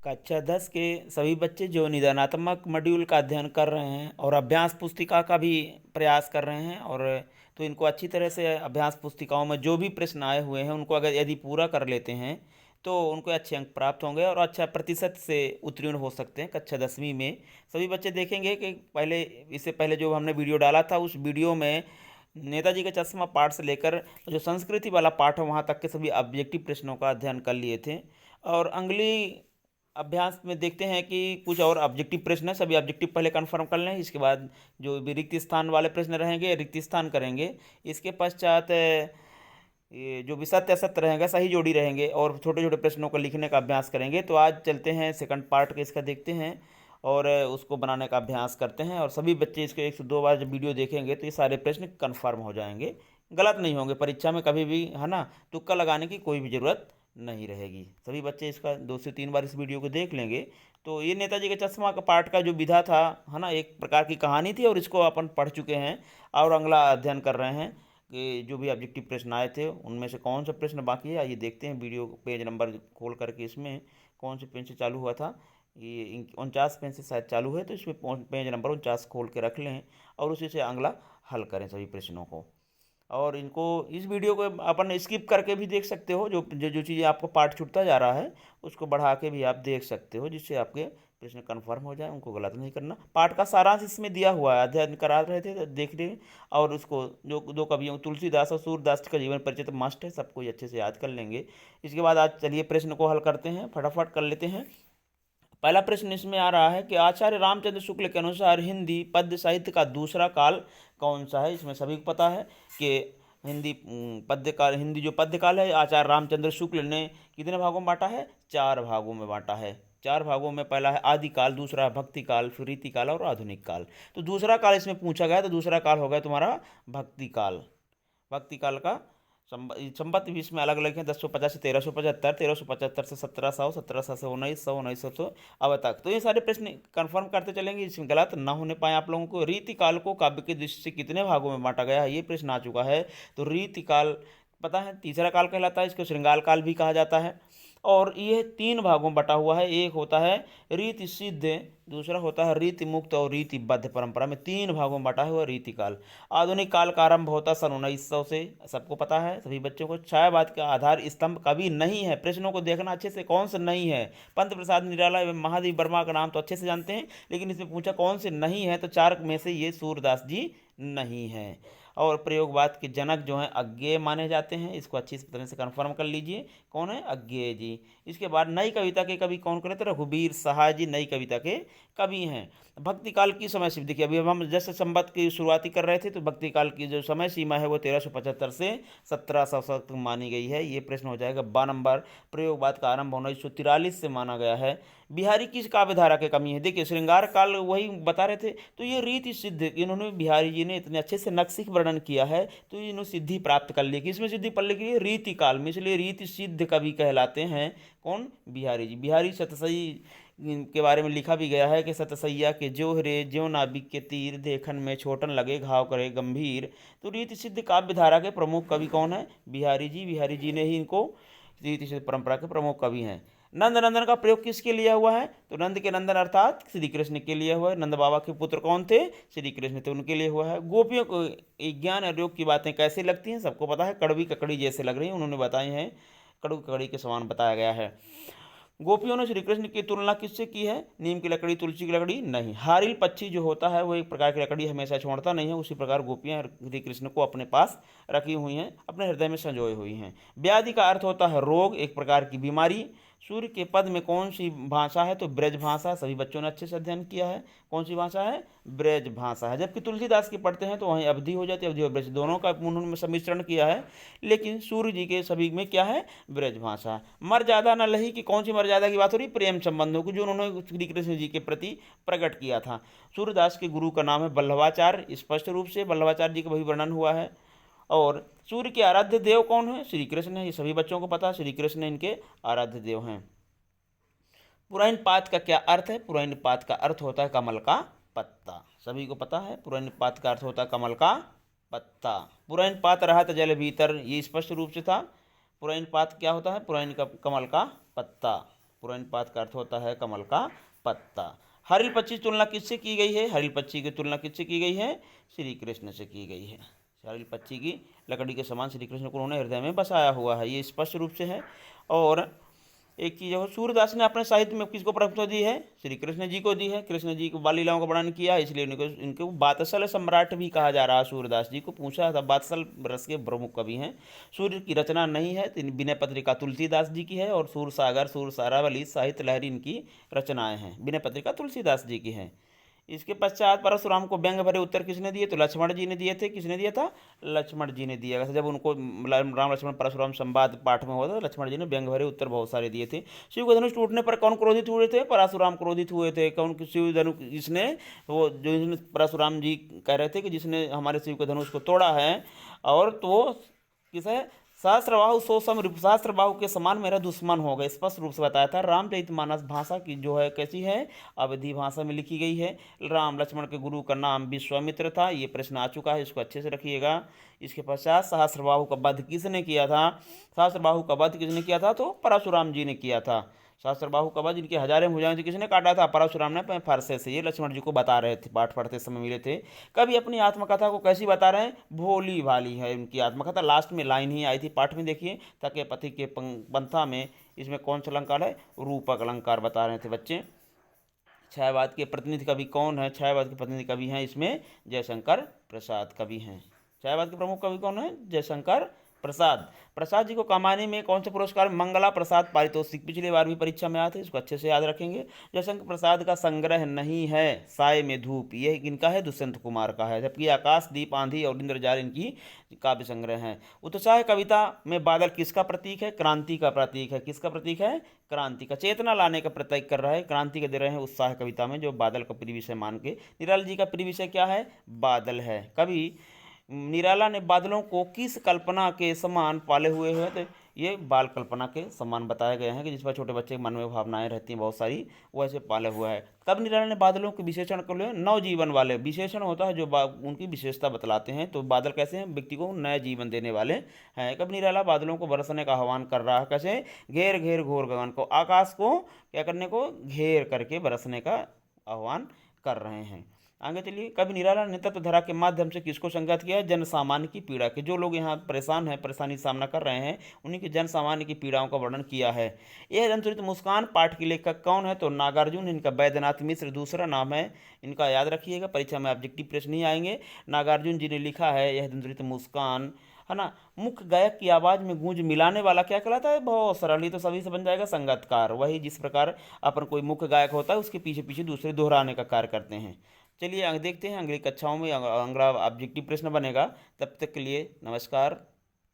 कक्षा 10 के सभी बच्चे जो निदानात्मक मॉड्यूल का अध्ययन कर रहे हैं और अभ्यास पुस्तिका का भी प्रयास कर रहे हैं, और तो इनको अच्छी तरह से अभ्यास पुस्तिकाओं में जो भी प्रश्न आए हुए हैं उनको अगर यदि पूरा कर लेते हैं तो उनको अच्छे अंक प्राप्त होंगे और अच्छा प्रतिशत से उत्तीर्ण हो सकते हैं कक्षा 10वीं में। सभी बच्चे देखेंगे कि पहले, इससे पहले जो हमने वीडियो डाला था उस वीडियो में नेताजी का चश्मा पाठ से लेकर जो संस्कृति वाला पाठ है वहाँ तक के सभी ऑब्जेक्टिव प्रश्नों का अध्ययन कर लिए थे। और अगली अभ्यास में देखते हैं कि कुछ और ऑब्जेक्टिव प्रश्न है, सभी ऑब्जेक्टिव पहले कंफर्म कर लें, इसके बाद जो भी रिक्त स्थान वाले प्रश्न रहेंगे रिक्त स्थान करेंगे। इसके पश्चात ये जो भी सत्य असत्य रहेंगे सही जोड़ी रहेंगे और छोटे छोटे प्रश्नों को लिखने का अभ्यास करेंगे। तो आज चलते हैं सेकंड पार्ट के इसका देखते हैं और उसको बनाने का अभ्यास करते हैं। और सभी बच्चे इसको 1 से 2 बार जब वीडियो देखेंगे तो ये सारे प्रश्न कन्फर्म हो जाएंगे, गलत नहीं होंगे परीक्षा में कभी भी, है ना। तुक्का लगाने की कोई भी ज़रूरत नहीं रहेगी। सभी बच्चे इसका 2 से 3 बार इस वीडियो को देख लेंगे। तो ये नेताजी के चश्मा का पाठ का जो विधा था, है ना, एक प्रकार की कहानी थी और इसको अपन पढ़ चुके हैं और अगला अध्ययन कर रहे हैं कि जो भी ऑब्जेक्टिव प्रश्न आए थे उनमें से कौन सा प्रश्न बाकी है। आइए देखते हैं वीडियो पेज नंबर खोल करके इसमें कौन से पेज से चालू हुआ था। ये 49 पेज से शायद चालू है, तो इसमें पेज नंबर 49 खोल के रख लें और उसी से अगला हल करें सभी प्रश्नों को। और इनको इस वीडियो को अपन स्किप करके भी देख सकते हो, जो जो जो चीज़ें आपको पाठ छूटता जा रहा है उसको बढ़ा के भी आप देख सकते हो, जिससे आपके प्रश्न कन्फर्म हो जाए, उनको गलत नहीं करना। पाठ का सारांश इसमें दिया हुआ है, अध्ययन करा रहे थे तो देख रहे। और उसको जो दो कवियों तुलसीदास और सूरदास का जीवन परिचय तो मस्ट है, सबको ही अच्छे से याद कर लेंगे। इसके बाद आज चलिए प्रश्न को हल करते हैं, फटाफट कर लेते हैं। पहला प्रश्न इसमें आ रहा है कि आचार्य रामचंद्र शुक्ल के अनुसार हिंदी पद्य साहित्य का दूसरा काल कौन सा है। इसमें सभी को पता है कि पद्य काल, हिंदी जो पद्य काल है आचार्य रामचंद्र शुक्ल ने कितने भागों में बांटा है, 4 भागों में बांटा है। 4 भागों में पहला है आदि काल, दूसरा है भक्ति काल, फिर रीति काल और आधुनिक काल। तो दूसरा काल इसमें पूछा गया, तो दूसरा काल हो गया तुम्हारा भक्ति काल। भक्ति काल का संवत भी इसमें अलग अलग है, 1050 से 1375, 1375 से 1700, 1700 से 1900, 1900 अब तक। तो ये सारे प्रश्न कंफर्म करते चलेंगे, इसमें गलत ना होने पाए आप लोगों को। रीति काल को काव्य की दृष्टि से कितने भागों में बांटा गया है, ये प्रश्न आ चुका है। तो रीति काल पता है तीसरा काल कहलाता है, इसको श्रृंगार काल भी कहा जाता है। और ये 3 भागों में बटा हुआ है, एक होता है रीति सिद्ध, दूसरा होता है रीति मुक्त और रीतिबद्ध परंपरा में 3 भागों में बटा हुआ रीति काल। आधुनिक काल का आरंभ होता है सन 1900 से, सबको पता है सभी बच्चों को। छायावाद का आधार स्तंभ कभी नहीं है, प्रश्नों को देखना अच्छे से कौन से नहीं है। पंत प्रसाद निराला एवं महादेव वर्मा का नाम तो अच्छे से जानते हैं, लेकिन इसमें पूछा कौन से नहीं है, तो 4 में से ये सूरदास जी नहीं है। और प्रयोगवाद के जनक जो हैं अज्ञेय माने जाते हैं, इसको अच्छी तरह से कंफर्म कर लीजिए, कौन है, अज्ञेय जी। इसके बाद नई कविता के कवि कौन करे, तो रघुवीर सहाय जी नई कविता के कवि हैं। भक्ति काल की समय सीमा देखिए, अभी हम जैसे संवत की शुरुआती कर रहे थे, तो भक्ति काल की जो समय सीमा है वो 1375 से 1700 तक मानी गई है। ये प्रश्न हो जाएगा 12 नंबर। प्रयोगवाद का आरंभ 1943 से माना गया है। बिहारी किस काव्य धारा के कमी है, देखिए श्रृंगार काल वही बता रहे थे, तो ये रीति सिद्ध, इन्होंने बिहारी जी ने इतने अच्छे से नक्शिक वर्णन किया है, तो इन्होंने सिद्धि प्राप्त कर ली। किसमें सिद्धि पढ़ ली, रीति काल में, इसलिए रीति सिद्ध कवि कहलाते हैं कौन, बिहारी जी। बिहारी सतसई के बारे में लिखा भी गया है कि सतसैया के जोहरे ज्यों नाभिक के तीर, देखन में छोटन लगे घाव करे गंभीर। तो रीति सिद्ध काव्य धारा के प्रमुख कवि कौन है, बिहारी जी। बिहारी जी ने ही इनको रीति सिद्ध परंपरा के प्रमुख कवि हैं। नंद नंदन का प्रयोग किसके लिए हुआ है, तो नंद के नंदन अर्थात श्री कृष्ण के लिए हुआ है। नंद बाबा के पुत्र कौन थे, श्री कृष्ण थे, उनके लिए हुआ है। गोपियों को ज्ञान और योग की बातें कैसे लगती हैं, सबको पता है, कड़वी ककड़ी जैसे लग रही हैं, उन्होंने बताई हैं, कड़वी ककड़ी के समान बताया गया है। गोपियों ने श्री कृष्ण की तुलना किससे की है, नीम की लकड़ी, तुलसी की लकड़ी नहीं। हारिल पक्षी जो होता है वो एक प्रकार की लकड़ी हमेशा छोड़ता नहीं है, उसी प्रकार गोपियाँ श्री कृष्ण को अपने पास रखी हुई हैं, अपने हृदय में संजोए हुई हैं। व्याधि का अर्थ होता है रोग, एक प्रकार की बीमारी। सूर्य के पद में कौन सी भाषा है, तो ब्रज भाषा, सभी बच्चों ने अच्छे से अध्ययन किया है, कौन सी भाषा है, ब्रज भाषा है। जबकि तुलसीदास की पढ़ते हैं तो वहीं अवधि हो जाती है, अवधि और ब्रज दोनों का उन्होंने सम्मिश्रण किया है, लेकिन सूर्य जी के सभी में क्या है, ब्रज भाषा। मर्यादा न लही, कि कौन सी मर्यादा की बात हो रही, प्रेम संबंधों की, जो उन्होंने श्री कृष्ण जी के प्रति प्रकट किया था। सूर्यदास के गुरु का नाम है वल्लभाचार्य, स्पष्ट रूप से वल्लभाचार्य जी का वही वर्णन हुआ है। और सूर्य के आराध्य देव कौन है, श्री कृष्ण है, ये सभी बच्चों को पता है, श्री कृष्ण इनके आराध्य देव हैं। पुरैनपात का क्या अर्थ है, पुरैनपात का अर्थ होता है कमल का पत्ता, सभी को पता है, पुरैनपात का अर्थ होता है कमल का पत्ता। पुरैनपात रहत जल भीतर, ये स्पष्ट रूप से था। पुरैनपात क्या होता है, पुरैन का कमल का पत्ता, पुरंज पात का अर्थ होता है कमल का पत्ता। हरिल पक्षी की तुलना किससे की गई है? हरिल पक्षी की तुलना किससे की गई है? श्री कृष्ण से की गई है। हरिल पक्षी की लकड़ी के समान श्री कृष्ण को उन्होंने हृदय में बसाया हुआ है, ये स्पष्ट रूप से है। और एक चीज़ है, सूरदास ने अपने साहित्य में किसको प्रमुखता दी है? श्री कृष्ण जी को दी है। कृष्ण जी को बाल लीलाओं का वर्णन किया, इसलिए इनको बातसल सम्राट भी कहा जा रहा है। सूरदास जी को पूछा था, बातसल रस के प्रमुख कवि हैं। सूर्य की रचना नहीं है, विनय पत्रिका तुलसीदास जी की है, और सूर सागर, सूर सारावली, साहित्य लहरी इनकी रचनाएं हैं। विनय पत्रिका तुलसीदास जी की है। इसके पश्चात परशुराम को व्यंग भरे उत्तर किसने दिए? तो लक्ष्मण जी ने दिए थे। किसने दिया था? लक्ष्मण जी ने दिया था। जब उनको राम लक्ष्मण परशुराम संवाद पाठ में होता, लक्ष्मण जी ने व्यंग भरे उत्तर बहुत सारे दिए थे। शिव के धनुष टूटने पर कौन क्रोधित हुए थे? परशुराम क्रोधित हुए थे। कौन? शिव धनुष जिसने, वो जो परशुराम जी कह रहे थे कि जिसने हमारे शिव के धनुष को तोड़ा है, और तो किस है? सहस्त्रबाहु सो सम सहस्त्रबाहु के समान मेरा दुश्मन हो गए, स्पष्ट रूप से बताया था। रामचरितमानस भाषा की जो है कैसी है? अवधी भाषा में लिखी गई है। राम लक्ष्मण के गुरु का नाम विश्वामित्र था, ये प्रश्न आ चुका है, इसको अच्छे से रखिएगा। इसके पश्चात सहस्त्रबाहु का वध किसने किया था? सहस्त्रबाहु का वध किसने किया था? तो परशुराम जी ने किया था। सहस्त्रबाहु का वध, इनके हजारों भुजाएं से किसने काटा था? परशुराम ने अपने फरसे से। ये लक्ष्मण जी को बता रहे थे, पाठ पढ़ते समय मिले थे। कभी अपनी आत्मकथा को कैसी बता रहे हैं? भोली भाली है उनकी आत्मकथा। लास्ट में लाइन ही आई थी पाठ में, देखिए, तके पति के पंथा में, इसमें कौन सा अलंकार है? रूपक अलंकार बता रहे थे बच्चे। छायावाद के प्रतिनिधि कवि कौन है? छायावाद के प्रतिनिधि कवि हैं इसमें जयशंकर प्रसाद कवि हैं। छायावाद के प्रमुख कवि कौन है? जयशंकर प्रसाद। प्रसाद जी को कमाने में कौन सा पुरस्कार? मंगला प्रसाद पारितोषिक, पिछली बार भी परीक्षा में आया था, इसको अच्छे से याद रखेंगे। जयशंकर प्रसाद का संग्रह नहीं है साय में धूप, ये इनका है, दुष्यंत कुमार का है। जबकि आकाश, दीप, आंधी और इंद्रजाल इनकी काव्य संग्रह है। उत्साह कविता में बादल किसका प्रतीक है? क्रांति का प्रतीक है। किसका प्रतीक है? क्रांति का, चेतना लाने का प्रतीक कर रहा है, क्रांति के दे रहे हैं उत्साह कविता में, जो बादल का प्रिय विषय मान के। निराला जी का प्रिय विषय क्या है? बादल है। कवि निराला ने बादलों को किस कल्पना के समान पाले हुए हैं? तो ये बाल कल्पना के समान बताए गए हैं कि जिस पर छोटे बच्चे के मन में भावनाएं रहती हैं बहुत सारी, वो ऐसे पाले हुआ है। तब निराला ने बादलों के विशेषण कर लिए नवजीवन वाले। विशेषण होता है जो उनकी विशेषता बतलाते हैं। तो बादल कैसे हैं? व्यक्ति को नया जीवन देने वाले हैं। कब निराला बादलों को बरसने का आह्वान कर रहा है? कैसे? घेर घेर घोर गगन को, आकाश को क्या करने को? घेर करके बरसने का आह्वान कर रहे हैं। आगे चलिए। कभी निराला ने तत्वधारा के माध्यम से किसको संगत किया है? जन सामान्य की पीड़ा के, जो लोग यहाँ परेशान हैं, परेशानी का सामना कर रहे हैं, उन्हीं की जन सामान्य की पीड़ाओं का वर्णन किया है। यह जन मुस्कान पाठ के लेखक कौन है? तो नागार्जुन। इनका बैद्यनाथ मिश्र दूसरा नाम है, इनका याद रखिएगा, परीक्षा में ऑब्जेक्टिव प्रश्न नहीं आएंगे। नागार्जुन जी ने लिखा है यह जन मुस्कान, है ना। मुख्य गायक की आवाज़ में गूंज मिलाने वाला क्या कहलाता है? बहुत सरल, ये तो सभी से बन जाएगा, संगतकार। वही जिस प्रकार अपन कोई मुख्य गायक होता है, उसके पीछे पीछे दूसरे दोहराने का कार्य करते हैं। चलिए देखते हैं अगली कक्षाओं में अगला ऑब्जेक्टिव प्रश्न बनेगा। तब तक के लिए नमस्कार।